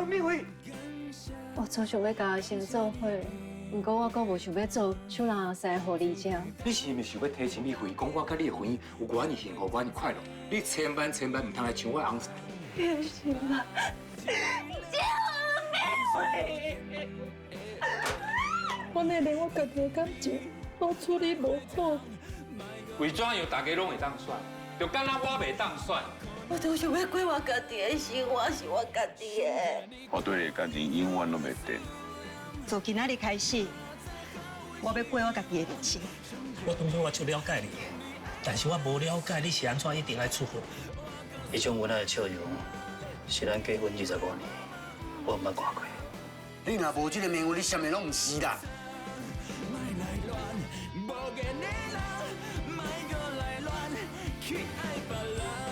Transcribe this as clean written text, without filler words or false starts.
灭会？我做想要甲阿先做伙，不过我阁无想要做手人师互你这。你是毋是想要提前灭会，讲我甲你的婚姻有关的幸福，关的快乐？你千万唔通来抢我昂生。别行了，叫我灭会！我那连我家己的感情都处理无好，为怎样大家拢会当选，就敢若我袂当选？我都想要过我家己的生活，是我家己的。我对你的感情永远都袂变。从今仔日开始，我要过我家己的人生。我当初我就了解你，但是我无了解你是安怎一定爱出婚。迄种恩爱的笑容，是咱结婚25年，我毋捌看过。你若无这个名誉，你啥物拢唔是啦。莫跟你啦，莫搁来乱去爱别人。